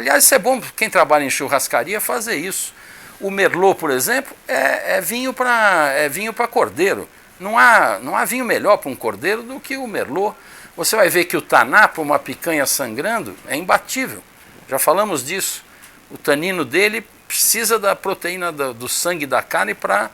Aliás, isso é bom para quem trabalha em churrascaria fazer isso. O Merlot, por exemplo, é vinho para cordeiro. Não há vinho melhor para um cordeiro do que o Merlot. Você vai ver que o taná, para uma picanha sangrando, é imbatível. Já falamos disso. O tanino dele precisa da proteína do sangue da carne para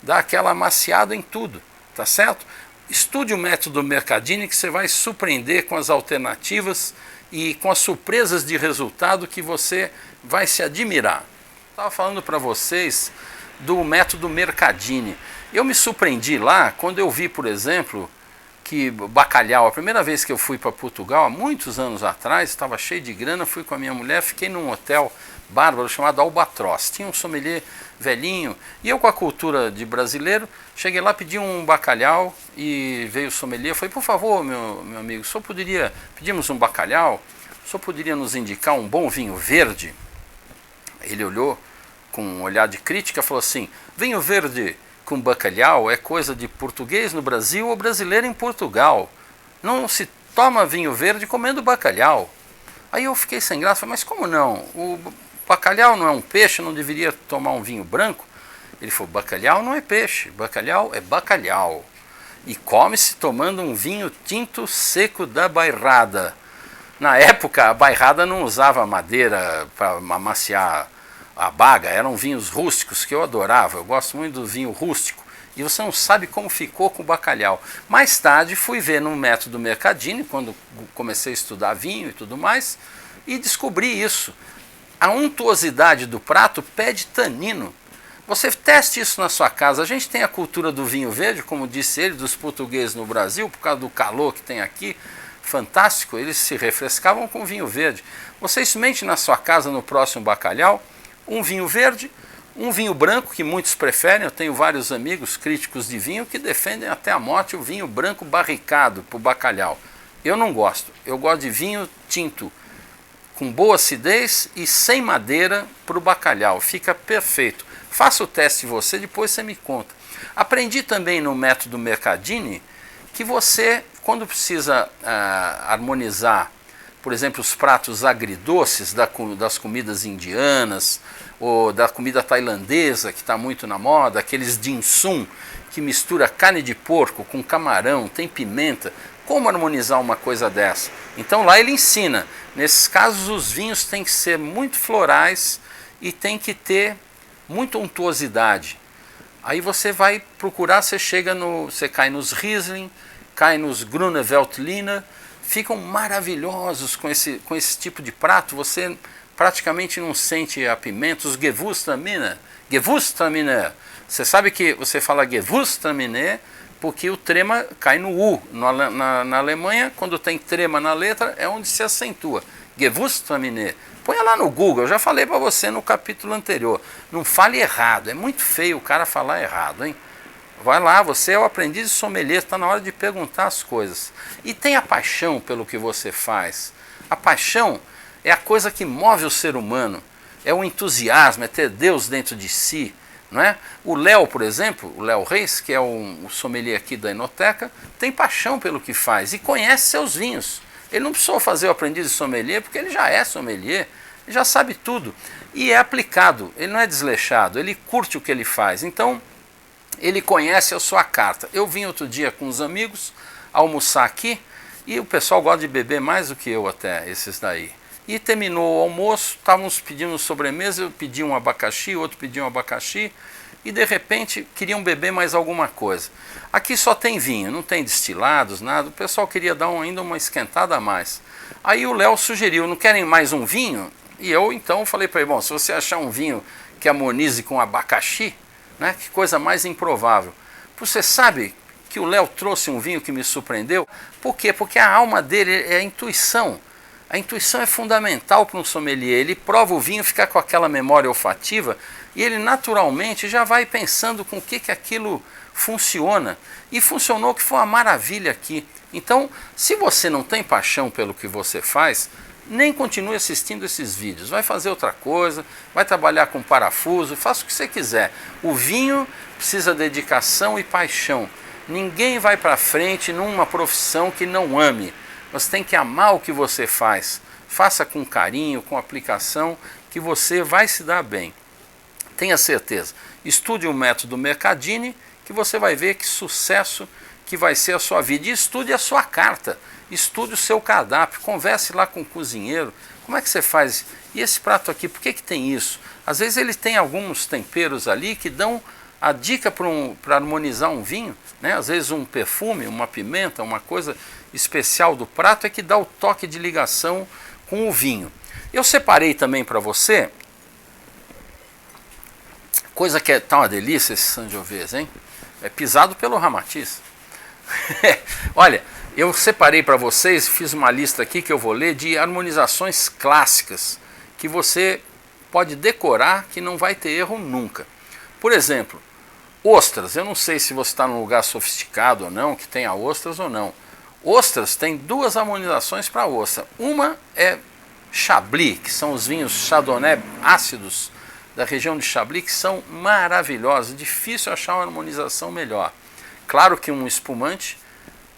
dar aquela amaciada em tudo, tá certo? Estude o método Mercadini que você vai surpreender com as alternativas e com as surpresas de resultado que você vai se admirar. Estava falando para vocês do método Mercadini. Eu me surpreendi lá quando eu vi, por exemplo, que bacalhau, a primeira vez que eu fui para Portugal, há muitos anos atrás, estava cheio de grana, fui com a minha mulher, fiquei num hotel bárbaro chamado Albatroz. Tinha um sommelier velhinho, e eu com a cultura de brasileiro, cheguei lá, pedi um bacalhau e veio o sommelier, falei, por favor, meu amigo, o senhor poderia, pedimos um bacalhau, o senhor poderia nos indicar um bom vinho verde? Ele olhou com um olhar de crítica e falou assim, vinho verde com bacalhau é coisa de português no Brasil ou brasileiro em Portugal. Não se toma vinho verde comendo bacalhau. Aí eu fiquei sem graça, mas como não? O bacalhau não é um peixe, não deveria tomar um vinho branco? Ele falou, bacalhau não é peixe, bacalhau é bacalhau. E come-se tomando um vinho tinto seco da bairrada. Na época, a bairrada não usava madeira para amaciar a baga, eram vinhos rústicos que eu adorava, eu gosto muito do vinho rústico, e você não sabe como ficou com o bacalhau. Mais tarde fui ver no método Mercadini, quando comecei a estudar vinho e tudo mais, e descobri isso. A untuosidade do prato pede tanino. Você teste isso na sua casa. A gente tem a cultura do vinho verde, como disse ele, dos portugueses no Brasil, por causa do calor que tem aqui, fantástico, eles se refrescavam com vinho verde. Você experimente na sua casa, no próximo bacalhau, um vinho verde, um vinho branco, que muitos preferem. Eu tenho vários amigos críticos de vinho que defendem até a morte o vinho branco barricado para o bacalhau. Eu não gosto, eu gosto de vinho tinto, com boa acidez e sem madeira para o bacalhau, fica perfeito. Faça o teste você, depois você me conta. Aprendi também no método Mercadini que você, quando precisa harmonizar, por exemplo, os pratos agridoces das comidas indianas ou da comida tailandesa, que está muito na moda, aqueles dim sum, que mistura carne de porco com camarão, tem pimenta, como harmonizar uma coisa dessa? Então lá ele ensina, nesses casos os vinhos têm que ser muito florais e tem que ter muita untuosidade. Aí você vai procurar, você cai nos Riesling, cai nos Gruner Veltliner, ficam maravilhosos com esse tipo de prato, você praticamente não sente a pimenta, os Gewürztraminer. Você sabe que você fala Gewürztraminer porque o trema cai no U. Na Alemanha, quando tem trema na letra, é onde se acentua. Gewürztraminer. Põe lá no Google, eu já falei para você no capítulo anterior. Não fale errado, é muito feio o cara falar errado, hein? Vai lá, você é o aprendiz de sommelier, está na hora de perguntar as coisas. E tenha paixão pelo que você faz. A paixão é a coisa que move o ser humano. É o entusiasmo, é ter Deus dentro de si. Não é? O Léo, por exemplo, o Léo Reis, que é o sommelier aqui da Enoteca, tem paixão pelo que faz e conhece seus vinhos. Ele não precisou fazer o aprendiz de sommelier porque ele já é sommelier, ele já sabe tudo. E é aplicado, ele não é desleixado, ele curte o que ele faz. Então, ele conhece a sua carta. Eu vim outro dia com os amigos almoçar aqui e o pessoal gosta de beber mais do que eu até, esses daí. E terminou o almoço, estávamos pedindo sobremesa, eu pedi um abacaxi, outro pediu um abacaxi e de repente queriam beber mais alguma coisa. Aqui só tem vinho, não tem destilados, nada, o pessoal queria dar ainda uma esquentada a mais. Aí o Léo sugeriu, não querem mais um vinho? E eu então falei para ele, bom, se você achar um vinho que harmonize com abacaxi, né, que coisa mais improvável. Você sabe que o Léo trouxe um vinho que me surpreendeu? Por quê? Porque a alma dele é a intuição. A intuição é fundamental para um sommelier. Ele prova o vinho, fica com aquela memória olfativa e ele naturalmente já vai pensando com o que aquilo funciona. E funcionou, que foi uma maravilha aqui. Então, se você não tem paixão pelo que você faz, nem continue assistindo esses vídeos. Vai fazer outra coisa, vai trabalhar com parafuso, faça o que você quiser. O vinho precisa de dedicação e paixão. Ninguém vai para frente numa profissão que não ame. Você tem que amar o que você faz. faça com carinho, com aplicação, que você vai se dar bem. Tenha certeza. Estude o método Mercadini, que você vai ver que sucesso que vai ser a sua vida. E estude a sua carta, estude o seu cardápio, converse lá com o cozinheiro. Como é que você faz? E esse prato aqui, por que tem isso? Às vezes ele tem alguns temperos ali que dão a dica para harmonizar um vinho, né? Às vezes um perfume, uma pimenta, uma coisa especial do prato é que dá o toque de ligação com o vinho. Eu separei também para você, coisa que tá uma delícia esse Sangiovese, hein? É pisado pelo Ramatiz. Olha, eu separei para vocês, fiz uma lista aqui que eu vou ler de harmonizações clássicas que você pode decorar, que não vai ter erro nunca. Por exemplo, ostras. Eu não sei se você está num lugar sofisticado ou não, que tenha ostras ou não. Ostras tem duas harmonizações para ostra. Uma é Chablis, que são os vinhos Chardonnay ácidos da região de Chablis, que são maravilhosos. Difícil achar uma harmonização melhor. Claro que um espumante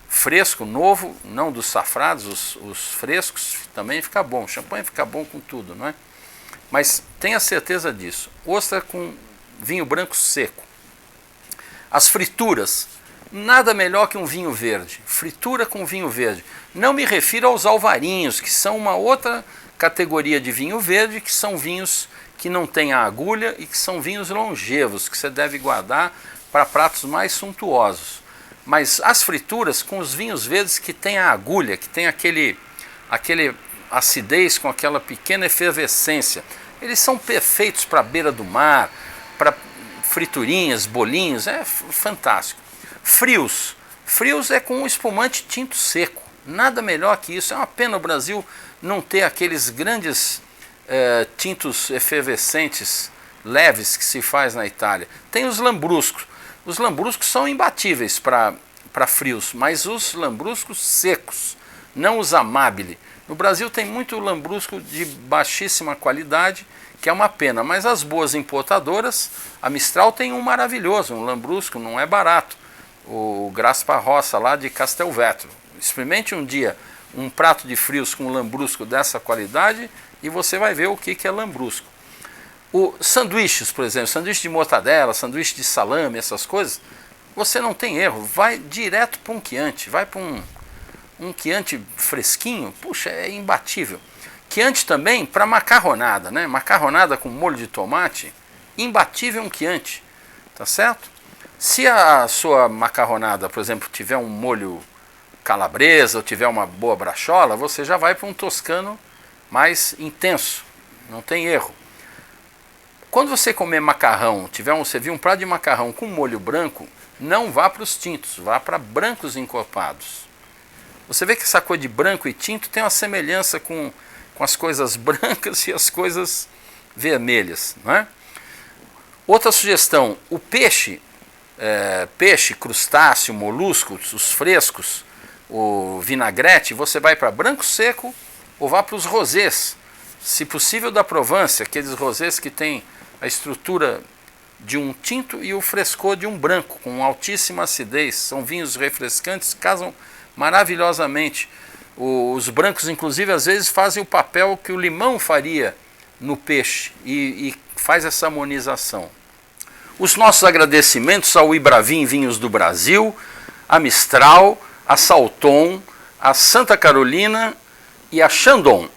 fresco, novo, não dos safrados, os frescos também fica bom. O champanhe fica bom com tudo, não é? Mas tenha certeza disso. Ostra com vinho branco seco. As frituras, nada melhor que um vinho verde. Fritura com vinho verde. Não me refiro aos alvarinhos, que são uma outra categoria de vinho verde, que são vinhos que não têm a agulha e que são vinhos longevos, que você deve guardar para pratos mais suntuosos. Mas as frituras com os vinhos verdes que têm a agulha, que tem aquele acidez com aquela pequena efervescência, eles são perfeitos para a beira do mar, para friturinhas, bolinhos, é fantástico. Frios é com um espumante tinto seco, nada melhor que isso. É uma pena o Brasil não ter aqueles grandes tintos efervescentes, leves, que se faz na Itália. Tem os lambruscos. Os lambruscos são imbatíveis para frios, mas os lambruscos secos, não os amabile. No Brasil tem muito lambrusco de baixíssima qualidade, que é uma pena, mas as boas importadoras, a Mistral tem um maravilhoso, um lambrusco, não é barato, o Graspa Roça lá de Castelvetro. Experimente um dia um prato de frios com lambrusco dessa qualidade e você vai ver o que é lambrusco. Sanduíches, por exemplo, sanduíche de mortadela, sanduíche de salame, essas coisas, você não tem erro, vai direto para um Chianti, vai para um Chianti fresquinho, puxa, é imbatível. Chianti também para macarronada, né? Macarronada com molho de tomate, imbatível um Chianti, tá certo? Se a sua macarronada, por exemplo, tiver um molho calabresa ou tiver uma boa brachola, você já vai para um toscano mais intenso, não tem erro. Quando você comer macarrão, você viu um prato de macarrão com molho branco, não vá para os tintos, vá para brancos encorpados. Você vê que essa cor de branco e tinto tem uma semelhança com as coisas brancas e as coisas vermelhas, não é? Outra sugestão, o peixe, crustáceo, moluscos, os frescos, o vinagrete, você vai para branco seco ou vá para os rosés, se possível da Provence, aqueles rosés que tem a estrutura de um tinto e o frescor de um branco, com altíssima acidez. São vinhos refrescantes, casam maravilhosamente. Os brancos, inclusive, às vezes fazem o papel que o limão faria no peixe e faz essa harmonização. Os nossos agradecimentos ao Ibravin Vinhos do Brasil, a Mistral, a Salton, a Santa Carolina e a Chandon.